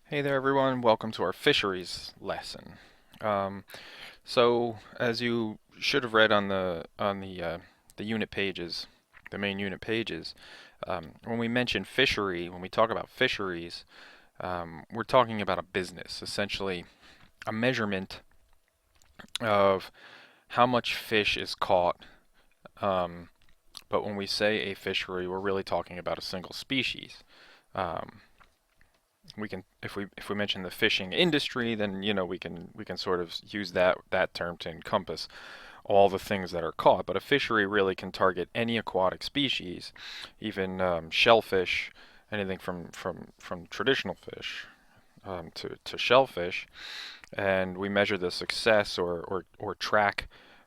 Hey there everyone, welcome to our fisheries lesson. Um, as you should have read on the unit pages, the main unit pages, when we mention fishery, when we talk about fisheries, we're talking about a business, essentially a measurement of how much fish is caught. Um, but when we say a fishery, we're really talking about a single species. Um, we can if we mention the fishing industry, then we can sort of use that term to encompass all the things that are caught. But a fishery really can target any aquatic species, even shellfish, anything from traditional fish to shellfish, and we measure the success or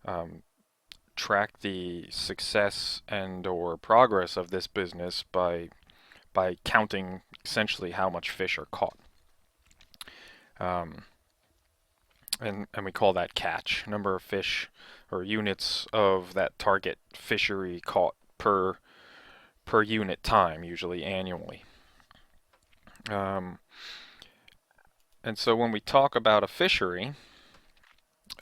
um, track the success and or progress of this business by counting essentially how much fish are caught. Um, and we call that catch, number of fish or units of that target fishery caught per unit time, usually annually. Um, and so when we talk about a fishery,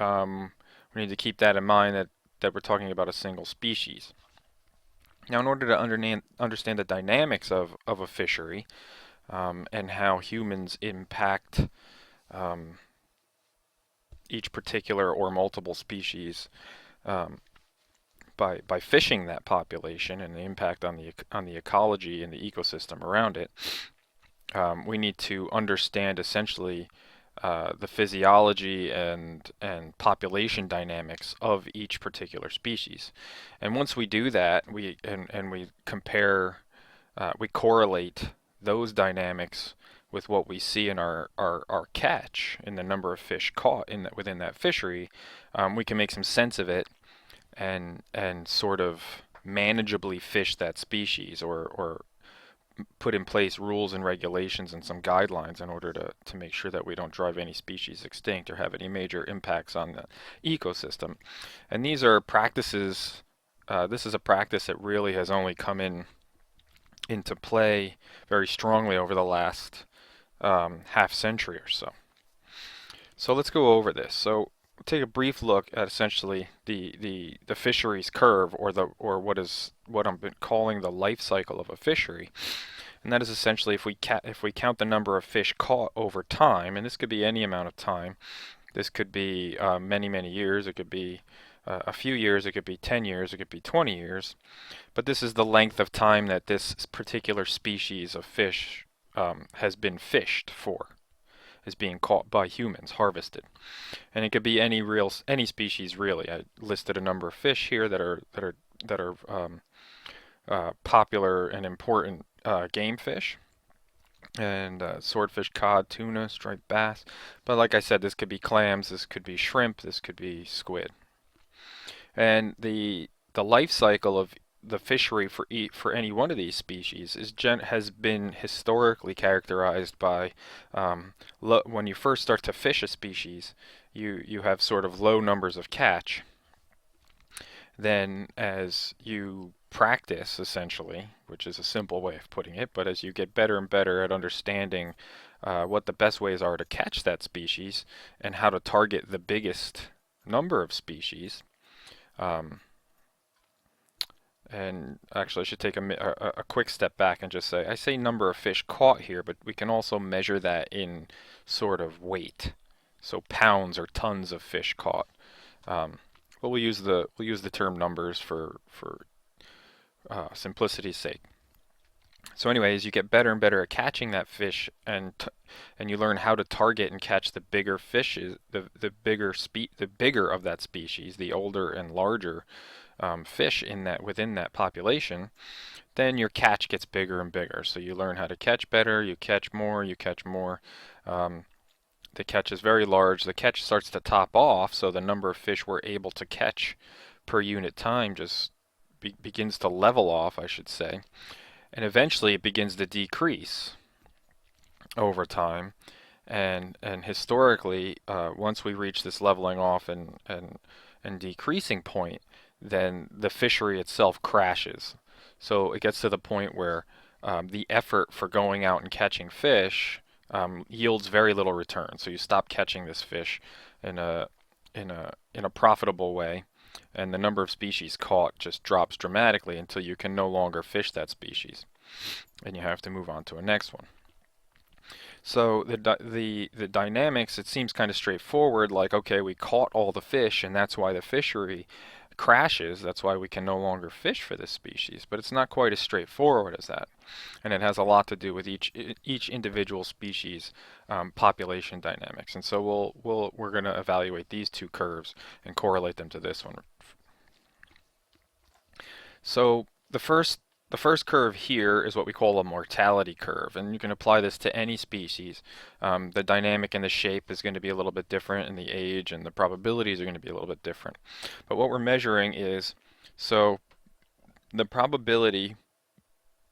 we need to keep that in mind that we're talking about a single species. Now, in order to understand the dynamics of a fishery and how humans impact um, each particular or multiple species um, by fishing that population and the impact on the ecology and the ecosystem around it, we need to understand essentially the physiology and population dynamics of each particular species. And once we do that, and we compare, we correlate those dynamics with what we see in our catch, in the number of fish caught within that fishery, we can make some sense of it and sort of manageably fish that species or put in place rules and regulations and some guidelines in order to make sure that we don't drive any species extinct or have any major impacts on the ecosystem. And these are practices, this is a practice that really has only come into play very strongly over the last half century or so. So let's go over this. So take a brief look at essentially the fisheries curve or what I'm calling the life cycle of a fishery. And that is essentially if we count the number of fish caught over time, and this could be any amount of time. This could be many years. It could be a few years. It could be 10 years. It could be 20 years. But this is the length of time that this particular species of fish has been fished for, is being caught by humans, harvested. And it could be any species really. I listed a number of fish here that are popular and important game fish, and swordfish, cod, tuna, striped bass. But like I said, this could be clams, this could be shrimp, this could be squid. And the life cycle of the fishery for any one of these species has been historically characterized by when you first start to fish a species, you have sort of low numbers of catch. Then as you practice, essentially, which is a simple way of putting it, but as you get better and better at understanding what the best ways are to catch that species and how to target the biggest number of species, um, and actually, I should take a quick step back and just say, I say number of fish caught here, but we can also measure that in sort of weight. So pounds or tons of fish caught. Um, but we'll use the term numbers for simplicity's sake. So, anyways, you get better and better at catching that fish, and you learn how to target and catch the bigger fishes, the bigger of that species, the older and larger fish within that population. Then your catch gets bigger and bigger. So you learn how to catch better, you catch more, you catch more. Um, the catch is very large. The catch starts to top off, so the number of fish we're able to catch per unit time just begins to level off, I should say. And eventually it begins to decrease over time. And historically, once we reach this leveling off and decreasing point, then the fishery itself crashes. So it gets to the point where the effort for going out and catching fish yields very little return. So you stop catching this fish in a profitable way, and the number of species caught just drops dramatically until you can no longer fish that species, and you have to move on to a next one. So the dynamics, it seems kind of straightforward, like, okay, we caught all the fish and that's why the fishery crashes, that's why we can no longer fish for this species. But it's not quite as straightforward as that. And it has a lot to do with each individual species population dynamics. And so we're going to evaluate these two curves and correlate them to this one. So the first curve here is what we call a mortality curve, and you can apply this to any species. The dynamic and the shape is going to be a little bit different, and the age and the probabilities are going to be a little bit different. But what we're measuring is, so the probability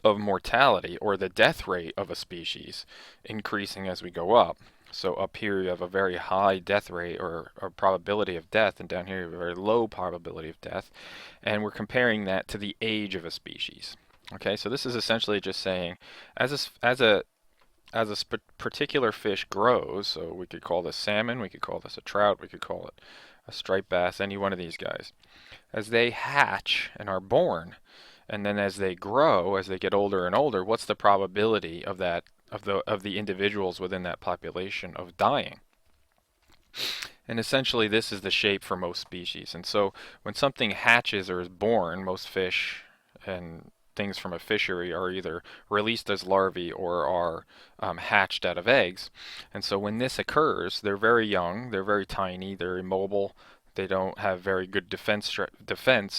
of mortality, or the death rate of a species, increasing as we go up. So up here you have a very high death rate, or probability of death, and down here you have a very low probability of death. And we're comparing that to the age of a species. Okay, so this is essentially just saying, as a particular fish grows, so we could call this salmon, we could call this a trout, we could call it a striped bass, any one of these guys. As they hatch and are born, and then as they grow, as they get older and older, what's the probability of that, of the individuals within that population of dying? And essentially this is the shape for most species. And so when something hatches or is born, most fish and things from a fishery are either released as larvae or are hatched out of eggs. And so when this occurs, they're very young, they're very tiny, they're immobile, they don't have very good defense,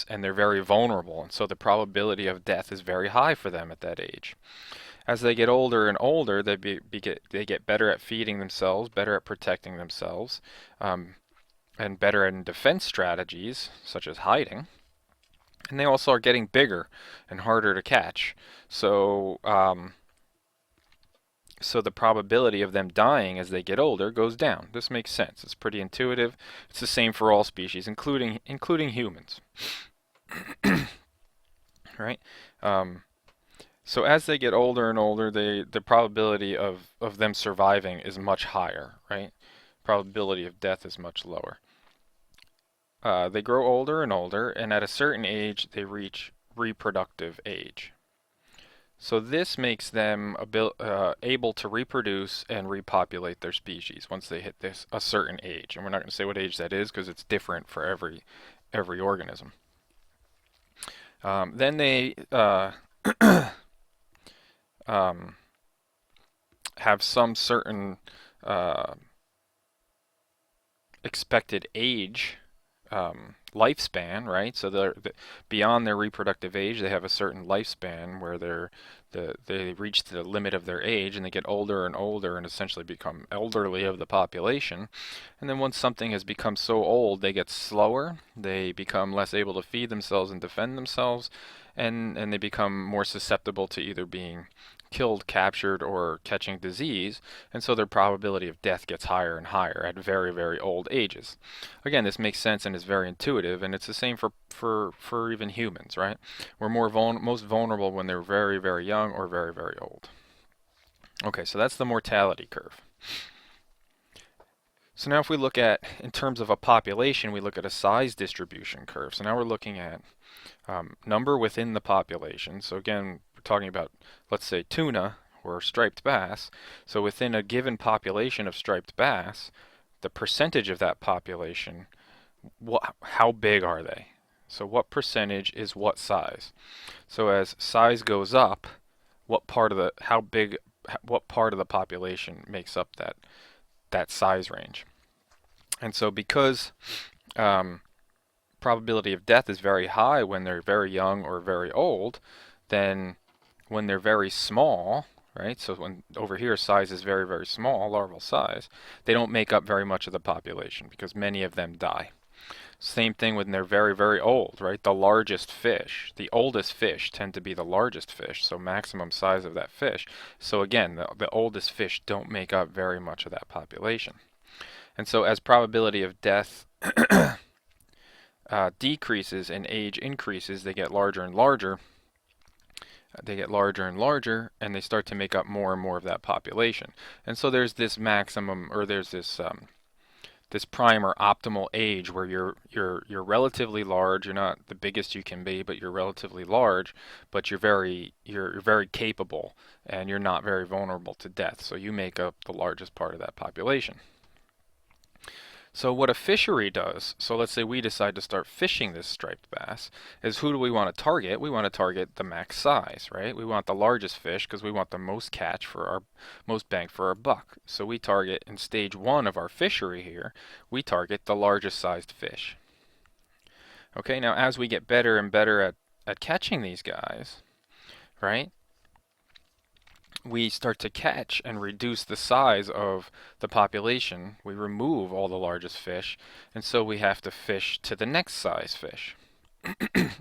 and they're very vulnerable. And so the probability of death is very high for them at that age. As they get older and older, they get better at feeding themselves, better at protecting themselves, and better in defense strategies, such as hiding. And they also are getting bigger and harder to catch. So, so the probability of them dying as they get older goes down. This makes sense. It's pretty intuitive. It's the same for all species, including humans. Right? So as they get older and older, the probability of them surviving is much higher, right? Probability of death is much lower. They grow older and older, and at a certain age, they reach reproductive age. So this makes them able to reproduce and repopulate their species once they hit a certain age. And we're not going to say what age that is because it's different for every organism. Then they have some certain expected age lifespan, right? So they're beyond their reproductive age, they have a certain lifespan where they reach the limit of their age, and they get older and older and essentially become elderly of the population. And then once something has become so old, they get slower, they become less able to feed themselves and defend themselves, and they become more susceptible to either being killed, captured, or catching disease, and so their probability of death gets higher and higher at very, very old ages. Again, this makes sense and is very intuitive, and it's the same for even humans, right? We're most vulnerable when they're very, very young or very, very old. Okay, so that's the mortality curve. So now if we look at, in terms of a population, we look at a size distribution curve. So now we're looking at number within the population. So again, we're talking about, let's say, tuna or striped bass. So within a given population of striped bass, the percentage of that population, how big are they? So what percentage is what size? So as size goes up, what part of the population makes up that size range? And so because probability of death is very high when they're very young or very old, then when they're very small, right? So when over here size is very, very small, larval size, they don't make up very much of the population because many of them die. Same thing when they're very, very old, right? The largest fish, the oldest fish tend to be the largest fish, so maximum size of that fish. So again, the oldest fish don't make up very much of that population. And so as probability of death decreases and age increases, they get larger and larger. they get larger and larger, and they start to make up more and more of that population. And so there's this maximum, or there's this prime or optimal age where you're relatively large. You're not the biggest you can be, but you're relatively large, but you're very capable, and you're not very vulnerable to death. So you make up the largest part of that population. So what a fishery does, so let's say we decide to start fishing this striped bass, is who do we want to target? We want to target the max size, right? We want the largest fish because we want the most catch for our most bang for our buck. So we target in stage 1 of our fishery here, we target the largest sized fish. Okay, now as we get better and better at catching these guys, right? We start to catch and reduce the size of the population. We remove all the largest fish, and so we have to fish to the next size fish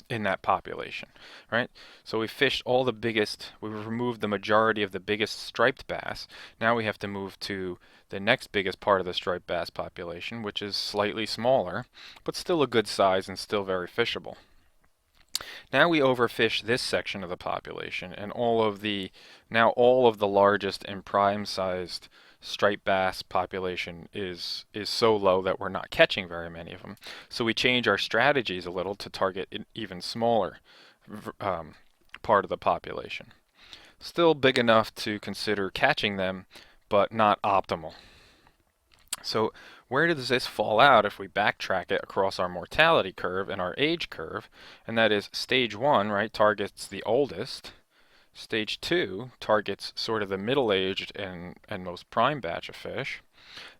in that population, right? So we fished all the biggest, we removed the majority of the biggest striped bass. Now we have to move to the next biggest part of the striped bass population, which is slightly smaller, but still a good size and still very fishable. Now we overfish this section of the population, and all of the largest and prime-sized striped bass population is so low that we're not catching very many of them. So we change our strategies a little to target an even smaller part of the population. Still big enough to consider catching them, but not optimal. So where does this fall out if we backtrack it across our mortality curve and our age curve? And that is stage 1, right, targets the oldest. Stage 2 targets sort of the middle-aged and most prime batch of fish.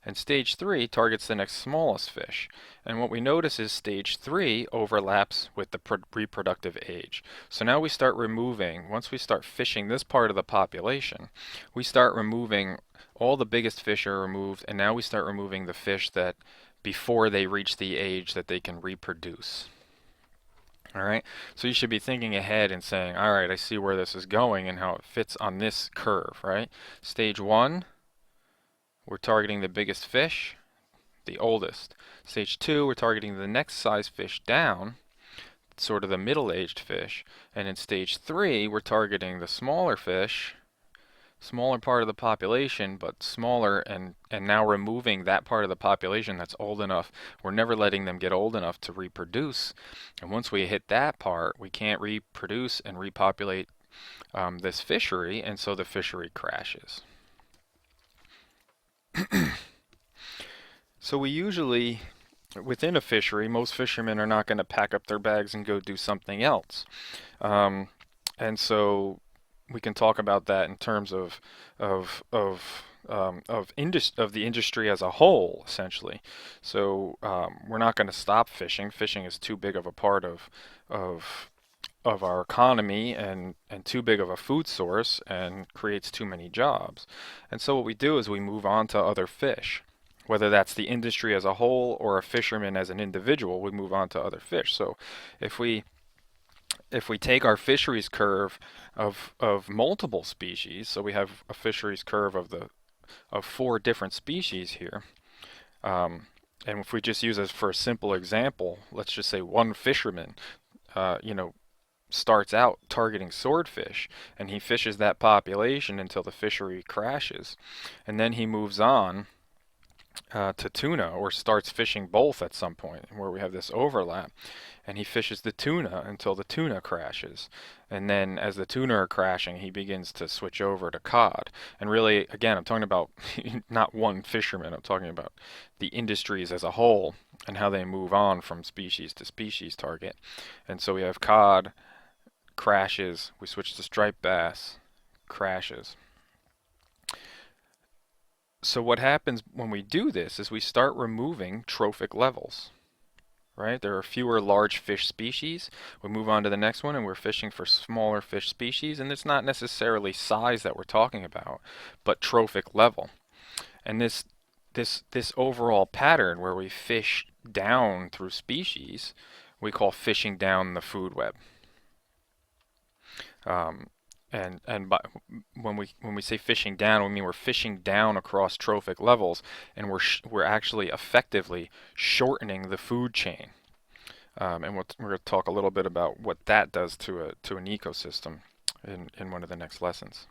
And stage 3 targets the next smallest fish. And what we notice is stage 3 overlaps with the reproductive age. So now we start removing, once we start fishing this part of the population, we start removing, all the biggest fish are removed, and now we start removing the fish that before they reach the age that they can reproduce. All right, so you should be thinking ahead and saying, all right, I see where this is going and how it fits on this curve, right? Stage 1, we're targeting the biggest fish, the oldest. Stage 2, we're targeting the next size fish down, sort of the middle-aged fish. And in stage 3, we're targeting the smaller fish, smaller part of the population, but smaller, and now removing that part of the population that's old enough. We're never letting them get old enough to reproduce. And once we hit that part, we can't reproduce and repopulate this fishery, and so the fishery crashes. So we usually, within a fishery, most fishermen are not going to pack up their bags and go do something else. And so we can talk about that in terms of the industry as a whole, essentially. So we're not going to stop fishing. Fishing is too big of a part of our economy and too big of a food source and creates too many jobs. And so what we do is we move on to other fish. Whether that's the industry as a whole or a fisherman as an individual, we move on to other fish. So if we take our fisheries curve of multiple species, so we have a fisheries curve of 4 different species here, and if we just use this for a simple example, let's just say one fisherman, starts out targeting swordfish, and he fishes that population until the fishery crashes, and then he moves on to tuna, or starts fishing both at some point where we have this overlap, and he fishes the tuna until the tuna crashes, and then as the tuna are crashing he begins to switch over to cod. And really, again, I'm talking about not one fisherman, I'm talking about the industries as a whole and how they move on from species to species target. And so we have cod, crashes, we switch to striped bass, crashes. So what happens when we do this is we start removing trophic levels, right? There are fewer large fish species. We move on to the next one and we're fishing for smaller fish species, and it's not necessarily size that we're talking about, but trophic level. And this overall pattern where we fish down through species, we call fishing down the food web. When we say fishing down, we mean we're fishing down across trophic levels, and we're actually effectively shortening the food chain. And we're going to talk a little bit about what that does to an ecosystem in one of the next lessons.